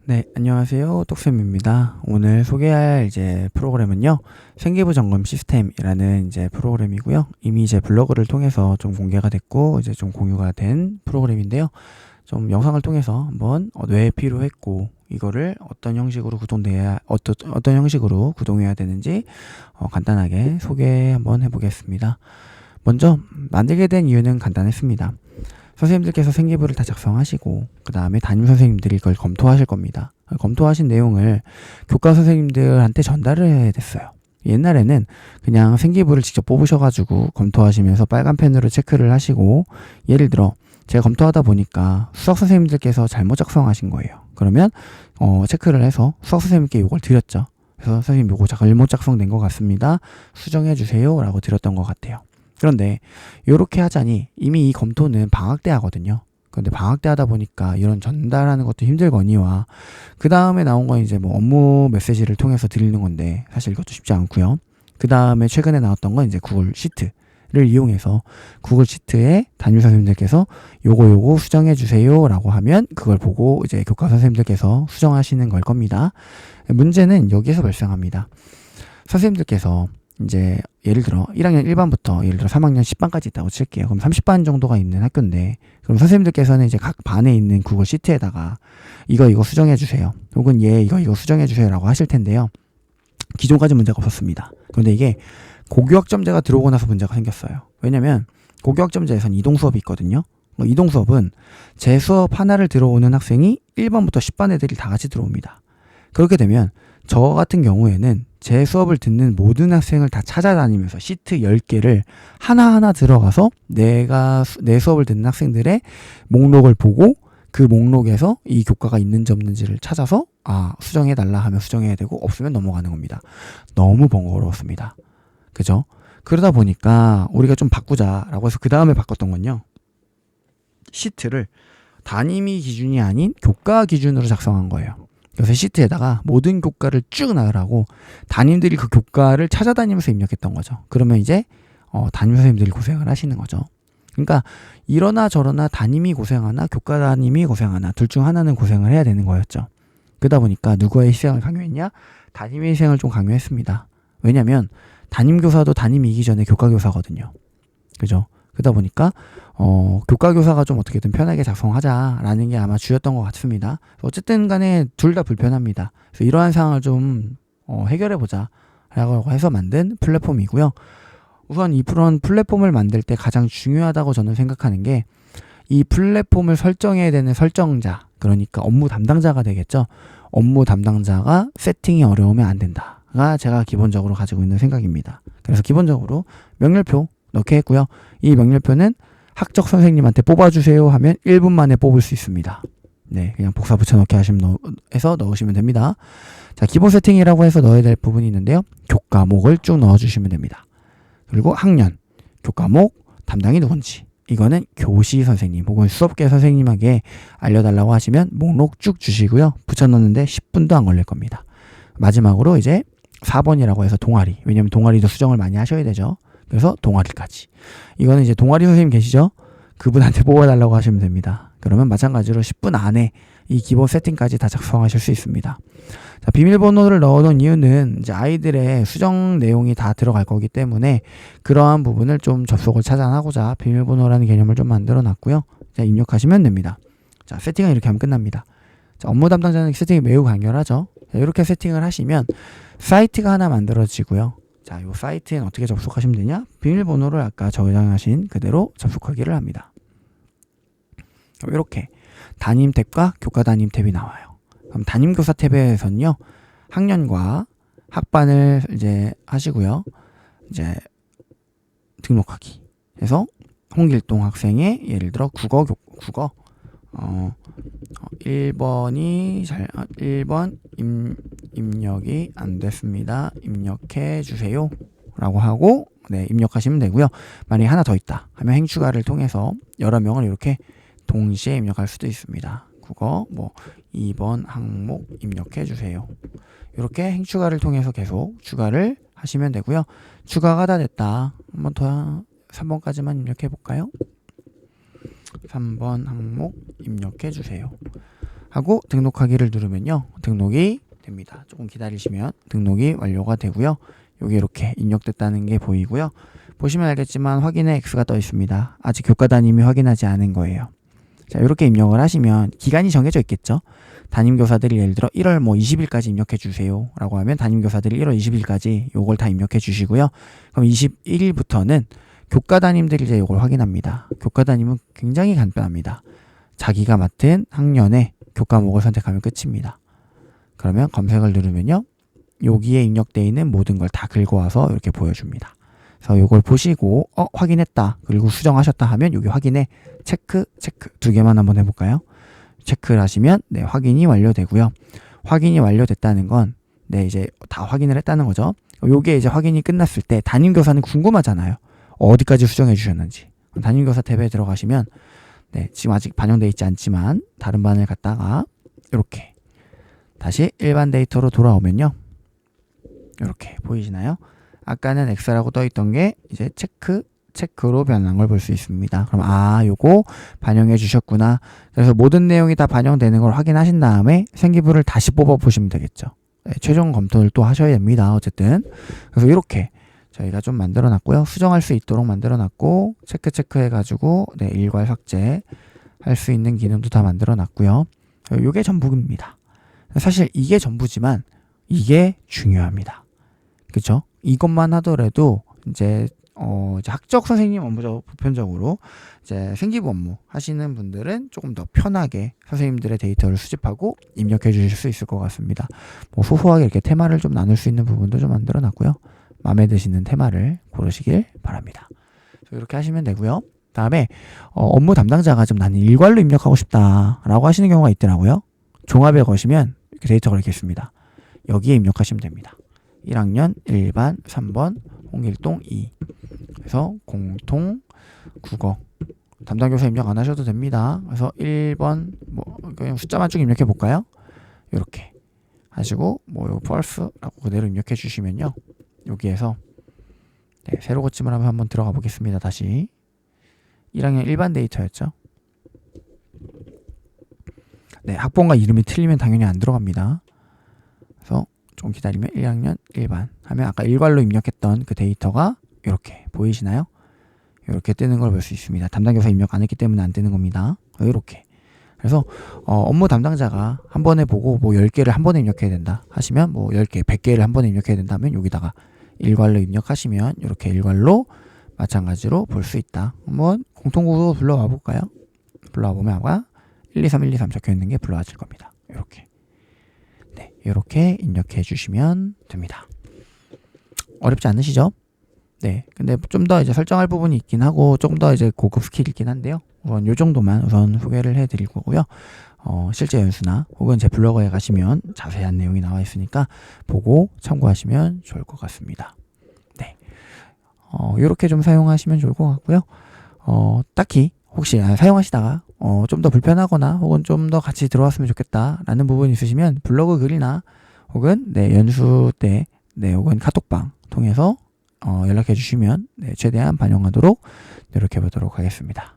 네, 안녕하세요. 똑쌤입니다. 오늘 소개할 프로그램은요, 생기부 점검 시스템이라는 프로그램이고요. 이미 블로그를 통해서 좀 공개가 됐고, 좀 공유가 된 프로그램인데요. 좀 영상을 통해서 한번 왜 필요했고, 이거를 어떤 형식으로 어떤 형식으로 구동해야 되는지 간단하게 소개 한번 해보겠습니다. 먼저 만들게 된 이유는 간단했습니다. 선생님들께서 생기부를 다 작성하시고 그 다음에 담임 선생님들이 이걸 검토하실 겁니다. 검토하신 내용을 교과 선생님들한테 전달을 해야 됐어요. 옛날에는 그냥 생기부를 직접 뽑으셔가지고 검토하시면서 빨간 펜으로 체크를 하시고, 예를 들어 제가 검토하다 보니까 수학 선생님들께서 잘못 작성하신 거예요. 그러면 체크를 해서 수학 선생님께 이걸 드렸죠. 그래서 선생님 요거 잘못 작성된 것 같습니다. 수정해 주세요 라고 드렸던 것 같아요. 그런데 이렇게 하자니 이미 이 검토는 방학 때 하거든요. 그런데 방학 때 하다 보니까 이런 전달하는 것도 힘들거니와, 그 다음에 나온 건 업무 메시지를 통해서 드리는 건데 사실 이것도 쉽지 않고요. 그 다음에 최근에 나왔던 건 구글 시트를 이용해서 구글 시트에 담임 선생님들께서 요거 수정해 주세요 라고 하면 그걸 보고 교과 선생님들께서 수정하시는 걸 겁니다. 문제는 여기에서 발생합니다. 선생님들께서 예를 들어 1학년 1반부터 예를 들어 3학년 10반까지 있다고 칠게요. 그럼 30반 정도가 있는 학교인데, 그럼 선생님들께서는 각 반에 있는 구글 시트에다가 이거 수정해 주세요, 혹은 이거 수정해 주세요 라고 하실 텐데요. 기존까지 문제가 없었습니다. 그런데 이게 고교학점제가 들어오고 나서 문제가 생겼어요. 왜냐면 고교학점제에선 이동 수업이 있거든요. 이동 수업은 제 수업 하나를 들어오는 학생이 1반부터 10반 애들이 다 같이 들어옵니다. 그렇게 되면 저 같은 경우에는 제 수업을 듣는 모든 학생을 다 찾아다니면서 시트 10개를 하나하나 들어가서 내 수업을 듣는 학생들의 목록을 보고 그 목록에서 이 교과가 있는지 없는지를 찾아서 수정해달라 하면 수정해야 되고, 없으면 넘어가는 겁니다. 너무 번거로웠습니다. 그죠? 그러다 보니까 우리가 좀 바꾸자라고 해서 그 다음에 바꿨던 건요, 시트를 담임이 기준이 아닌 교과 기준으로 작성한 거예요. 그래서 시트에다가 모든 교과를 쭉 나열하고 담임들이 그 교과를 찾아다니면서 입력했던 거죠. 그러면 담임 선생님들이 고생을 하시는 거죠. 그러니까 이러나 저러나 담임이 고생하나 교과 담임이 고생하나 둘 중 하나는 고생을 해야 되는 거였죠. 그러다 보니까 누구의 희생을 강요했냐? 담임의 희생을 좀 강요했습니다. 왜냐면 담임교사도 담임이기 전에 교과교사거든요. 그죠? 그러다 보니까 교과교사가 좀 어떻게든 편하게 작성하자라는 게 아마 주였던 것 같습니다. 어쨌든 간에 둘 다 불편합니다. 그래서 이러한 상황을 좀 해결해보자 라고 해서 만든 플랫폼이고요. 우선 이 플랫폼을 만들 때 가장 중요하다고 저는 생각하는 게, 이 플랫폼을 설정해야 되는 설정자, 그러니까 업무 담당자가 되겠죠. 업무 담당자가 세팅이 어려우면 안 된다가 제가 기본적으로 가지고 있는 생각입니다. 그래서 기본적으로 명렬표 넣게 했고요. 이 명렬표는 학적 선생님한테 뽑아주세요 하면 1분 만에 뽑을 수 있습니다. 네, 그냥 복사 붙여넣기 해서 넣으시면 됩니다. 자, 기본 세팅이라고 해서 넣어야 될 부분이 있는데요. 교과목을 쭉 넣어주시면 됩니다. 그리고 학년, 교과목, 담당이 누군지, 이거는 교시 선생님 혹은 수업계 선생님에게 알려달라고 하시면 목록 쭉 주시고요. 붙여넣는데 10분도 안 걸릴 겁니다. 마지막으로 4번이라고 해서 동아리, 왜냐면 동아리도 수정을 많이 하셔야 되죠. 그래서 동아리까지. 이거는 동아리 선생님 계시죠? 그분한테 뽑아달라고 하시면 됩니다. 그러면 마찬가지로 10분 안에 이 기본 세팅까지 다 작성하실 수 있습니다. 자, 비밀번호를 넣어놓은 이유는 아이들의 수정 내용이 다 들어갈 거기 때문에 그러한 부분을 좀 접속을 차단하고자 비밀번호라는 개념을 좀 만들어 놨고요. 자, 입력하시면 됩니다. 자, 세팅은 이렇게 하면 끝납니다. 자, 업무 담당자는 세팅이 매우 간결하죠. 자, 이렇게 세팅을 하시면 사이트가 하나 만들어지고요. 자, 이 사이트엔 어떻게 접속하시면 되냐? 비밀번호를 아까 저장하신 그대로 접속하기를 합니다. 이렇게 담임 탭과 교과 담임 탭이 나와요. 그럼 담임 교사 탭에서는요, 학년과 학반을 하시고요. 등록하기 해서 홍길동 학생의 예를 들어 국어 1번 입력이 안 됐습니다. 입력해 주세요 라고 하고 입력하시면 되고요. 만약에 하나 더 있다 하면 행 추가를 통해서 여러 명을 이렇게 동시에 입력할 수도 있습니다. 국어 2번 항목 입력해 주세요. 이렇게 행 추가를 통해서 계속 추가를 하시면 되고요. 추가가 다 됐다. 한번 더 3번까지만 입력해 볼까요? 3번 항목 입력해 주세요. 하고 등록하기를 누르면요. 등록이 됩니다. 조금 기다리시면 등록이 완료가 되고요. 여기 이렇게 입력됐다는 게 보이고요. 보시면 알겠지만 확인에 X가 떠 있습니다. 아직 교과 담임이 확인하지 않은 거예요. 자, 이렇게 입력을 하시면 기간이 정해져 있겠죠. 담임교사들이 예를 들어 1월 20일까지 입력해 주세요 라고 하면 담임교사들이 1월 20일까지 요걸 다 입력해 주시고요. 그럼 21일부터는 교과 담임들이 이제 요걸 확인합니다. 교과 담임은 굉장히 간단합니다. 자기가 맡은 학년의 교과목을 선택하면 끝입니다. 그러면 검색을 누르면요. 여기에 입력되어 있는 모든 걸 다 긁어와서 이렇게 보여줍니다. 그래서 이걸 보시고 확인했다 그리고 수정하셨다 하면 여기 확인에 체크 두 개만 한번 해볼까요? 체크를 하시면 네, 확인이 완료되고요. 확인이 완료됐다는 건 네, 이제 다 확인을 했다는 거죠. 요게 이제 확인이 끝났을 때 담임교사는 궁금하잖아요. 어디까지 수정해 주셨는지. 담임교사 탭에 들어가시면 네, 지금 아직 반영되어 있지 않지만 다른 반을 갔다가 이렇게 다시 일반 데이터로 돌아오면요. 이렇게 보이시나요? 아까는 X라고 떠 있던 게 이제 체크로 변한 걸 볼 수 있습니다. 그럼 요거 반영해 주셨구나. 그래서 모든 내용이 다 반영되는 걸 확인하신 다음에 생기부를 다시 뽑아 보시면 되겠죠. 네, 최종 검토를 또 하셔야 됩니다. 어쨌든 그래서 이렇게 저희가 좀 만들어 놨고요. 수정할 수 있도록 만들어 놨고 체크 해가지고 네, 일괄 삭제 할 수 있는 기능도 다 만들어 놨고요. 요게 전부입니다. 사실 이게 전부지만 이게 중요합니다. 그쵸? 이것만 하더라도 이제 학적 선생님 업무죠. 보편적으로 이제 생기부 업무 하시는 분들은 조금 더 편하게 선생님들의 데이터를 수집하고 입력해 주실 수 있을 것 같습니다. 뭐 소소하게 이렇게 테마를 좀 나눌 수 있는 부분도 좀 만들어 놨고요. 마음에 드시는 테마를 고르시길 바랍니다. 이렇게 하시면 되고요. 다음에 업무 담당자가 좀 나는 일괄로 입력하고 싶다라고 하시는 경우가 있더라고요. 종합에 거시면 이렇게 데이터가 이렇게 있습니다. 여기에 입력하시면 됩니다. 1학년 1반 3번 홍길동 2. 그래서 공통 국어 담당교사 입력 안 하셔도 됩니다. 그래서 1번 그냥 숫자만 쭉 입력해 볼까요? 이렇게 하시고 요 false라고 그대로 입력해 주시면요. 여기에서 네, 새로 고침을 하면 한번 들어가 보겠습니다. 다시 1학년 1반 데이터였죠. 네, 학번과 이름이 틀리면 당연히 안 들어갑니다. 그래서 좀 기다리면 1학년 1반 하면 아까 일괄로 입력했던 그 데이터가 이렇게 보이시나요? 이렇게 뜨는 걸 볼 수 있습니다. 담당교사 입력 안 했기 때문에 안 뜨는 겁니다. 이렇게. 그래서 업무 담당자가 한 번에 보고 10개를 한 번에 입력해야 된다 하시면 10개, 100개를 한 번에 입력해야 된다면 여기다가 일괄로 입력하시면 이렇게 일괄로 마찬가지로 볼 수 있다. 한번 공통국어 불러와 볼까요? 불러와 보면 아까 123, 123 적혀 있는 게 불러와질 겁니다. 이렇게. 네, 이렇게 입력해 주시면 됩니다. 어렵지 않으시죠? 네, 근데 좀 더 이제 설정할 부분이 있긴 하고 조금 더 이제 고급 스킬이 있긴 한데요. 우선 요 정도만 우선 소개를 해드릴 거고요. 실제 연수나 혹은 제 블로그에 가시면 자세한 내용이 나와 있으니까 보고 참고하시면 좋을 것 같습니다. 네, 요렇게 좀 사용하시면 좋을 것 같고요. 딱히 혹시 사용하시다가 좀 더 불편하거나 혹은 좀 더 같이 들어왔으면 좋겠다라는 부분이 있으시면 블로그 글이나 혹은 네, 연수 때 네, 혹은 카톡방 통해서 연락해 주시면 네, 최대한 반영하도록 노력해 보도록 하겠습니다.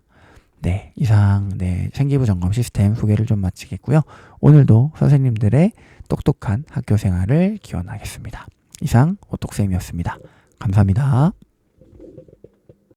네, 이상 네, 생기부 점검 시스템 소개를 좀 마치겠고요. 오늘도 선생님들의 똑똑한 학교 생활을 기원하겠습니다. 이상 오똑쌤이었습니다. 감사합니다.